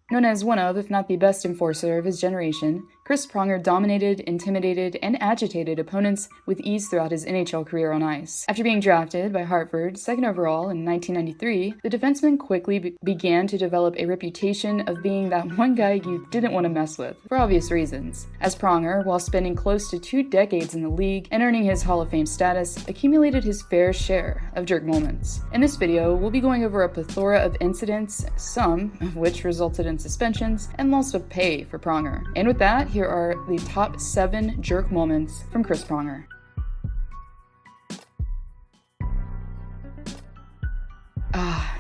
Known as one of, if not the best enforcer of his generation, Chris Pronger dominated, intimidated, and agitated opponents with ease throughout his NHL career on ice. After being drafted by Hartford, second overall in 1993, the defenseman quickly began to develop a reputation of being that one guy you didn't want to mess with, for obvious reasons, as Pronger, while spending close to 2 decades in the league and earning his Hall of Fame status, accumulated his fair share of jerk moments. In this video, we'll be going over a plethora of incidents, some of which resulted in suspensions and loss of pay for Pronger. And with that, here are the top 7 jerk moments from Chris Pronger.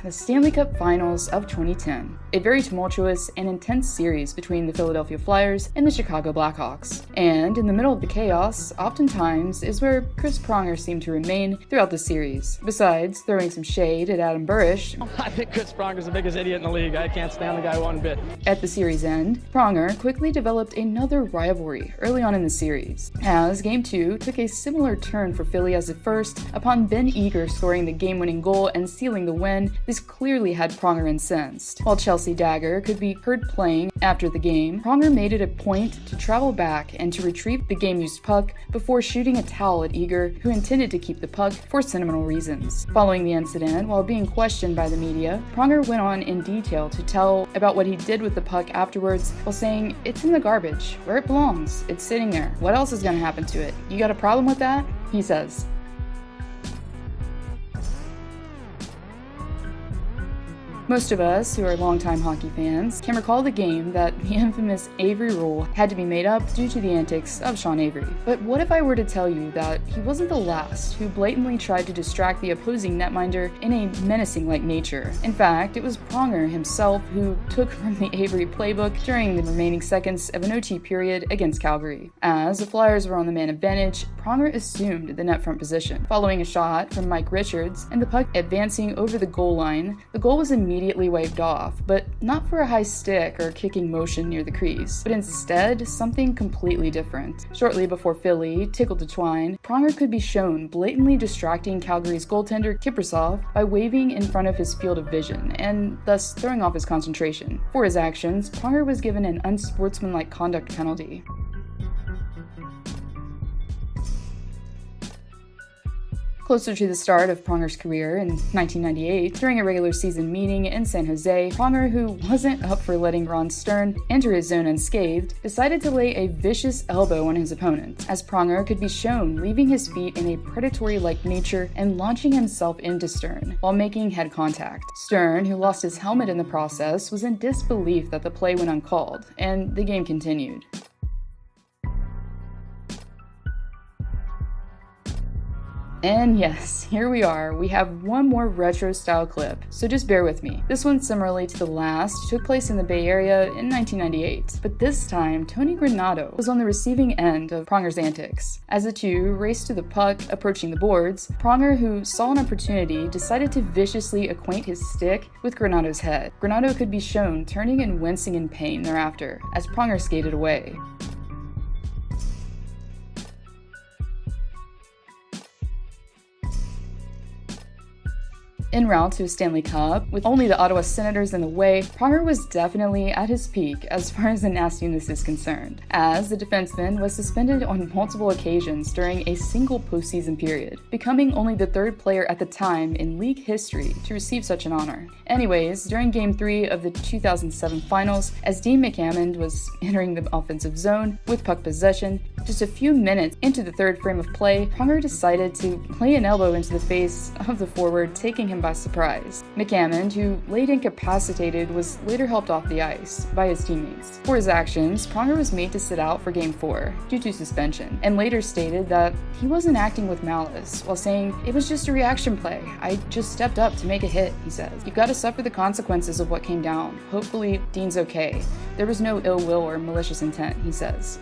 The Stanley Cup Finals of 2010, a very tumultuous and intense series between the Philadelphia Flyers and the Chicago Blackhawks. And in the middle of the chaos, oftentimes, is where Chris Pronger seemed to remain throughout the series. Besides throwing some shade at Adam Burish, I think Chris Pronger's the biggest idiot in the league. I can't stand the guy one bit. At the series end, Pronger quickly developed another rivalry early on in the series, as Game 2 took a similar turn for Philly as at first. Upon Ben Eager scoring the game-winning goal and sealing the win, this clearly had Pronger incensed. While Chelsea Dagger could be heard playing after the game, Pronger made it a point to travel back and to retrieve the game-used puck before shooting a towel at Eager, who intended to keep the puck for sentimental reasons. Following the incident, while being questioned by the media, Pronger went on in detail to tell about what he did with the puck afterwards, while saying, "It's in the garbage, where it belongs. It's sitting there. What else is going to happen to it? You got a problem with that?" he says. Most of us, who are longtime hockey fans, can recall the game that the infamous Avery rule had to be made up due to the antics of Sean Avery. But what if I were to tell you that he wasn't the last who blatantly tried to distract the opposing netminder in a menacing-like nature? In fact, it was Pronger himself who took from the Avery playbook during the remaining seconds of an OT period against Calgary. As the Flyers were on the man advantage, Pronger assumed the net front position. Following a shot from Mike Richards and the puck advancing over the goal line, the goal was immediately waved off, but not for a high stick or kicking motion near the crease, but instead something completely different. Shortly before Philly tickled to twine, Pronger could be shown blatantly distracting Calgary's goaltender Kiprusoff by waving in front of his field of vision, and thus throwing off his concentration. For his actions, Pronger was given an unsportsmanlike conduct penalty. Closer to the start of Pronger's career in 1998, during a regular season meeting in San Jose, Pronger, who wasn't up for letting Ron Stern enter his zone unscathed, decided to lay a vicious elbow on his opponent, as Pronger could be shown leaving his feet in a predatory-like nature and launching himself into Stern, while making head contact. Stern, who lost his helmet in the process, was in disbelief that the play went uncalled, and the game continued. And yes, here we are. We have one more retro-style clip, so just bear with me. This one, similarly to the last, took place in the Bay Area in 1998, but this time, Tony Granato was on the receiving end of Pronger's antics. As the two raced to the puck, approaching the boards, Pronger, who saw an opportunity, decided to viciously acquaint his stick with Granato's head. Granato could be shown turning and wincing in pain thereafter, as Pronger skated away. En route to a Stanley Cup, with only the Ottawa Senators in the way, Pronger was definitely at his peak as far as the nastiness is concerned, as the defenseman was suspended on multiple occasions during a single postseason period, becoming only the 3rd player at the time in league history to receive such an honor. Anyways, during Game 3 of the 2007 Finals, as Dean McAmmond was entering the offensive zone with puck possession, just a few minutes into the 3rd frame of play, Pronger decided to lay an elbow into the face of the forward, taking him by surprise. McAmmond, who laid incapacitated, was later helped off the ice by his teammates. For his actions, Pronger was made to sit out for Game 4 due to suspension, and later stated that he wasn't acting with malice, while saying, "It was just a reaction play. I just stepped up to make a hit," he says. "You've got to suffer the consequences of what came down. Hopefully, Dean's okay. There was no ill will or malicious intent," he says.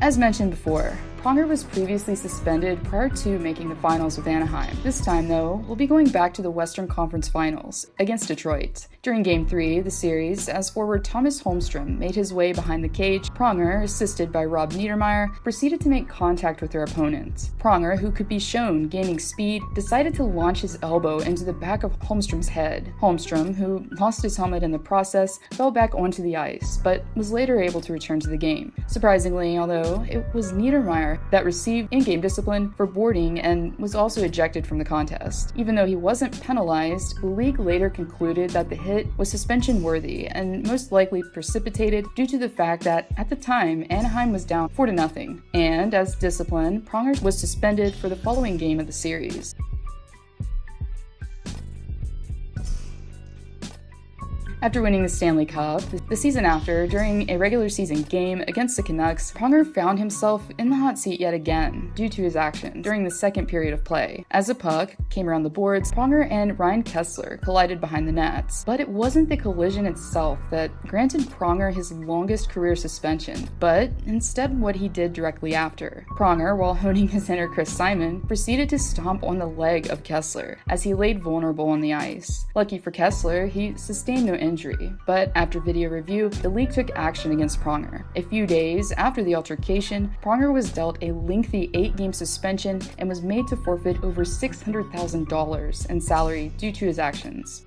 As mentioned before, Pronger was previously suspended prior to making the finals with Anaheim. This time, though, we'll be going back to the Western Conference Finals against Detroit. During Game 3 of the series, as forward Tomas Holmstrom made his way behind the cage, Pronger, assisted by Rob Niedermayer, proceeded to make contact with their opponent. Pronger, who could be shown gaining speed, decided to launch his elbow into the back of Holmstrom's head. Holmstrom, who lost his helmet in the process, fell back onto the ice, but was later able to return to the game. Surprisingly, although, it was Niedermayer that received in-game discipline for boarding and was also ejected from the contest. Even though he wasn't penalized, the league later concluded that the hit was suspension worthy and most likely precipitated due to the fact that at the time Anaheim was down 4-0, and as discipline, Pronger was suspended for the following game of the series. After winning the Stanley Cup, the season after, during a regular season game against the Canucks, Pronger found himself in the hot seat yet again due to his actions during the second period of play. As the puck came around the boards, Pronger and Ryan KESLER collided behind the nets. But it wasn't the collision itself that granted Pronger his longest career suspension, but instead what he did directly after. Pronger, while honing his inner Chris Simon, proceeded to stomp on the leg of KESLER as he laid vulnerable on the ice. Lucky for KESLER, he sustained no injury, but after video review, the league took action against Pronger. A few days after the altercation, Pronger was dealt a lengthy 8-game suspension and was made to forfeit over $600,000 in salary due to his actions.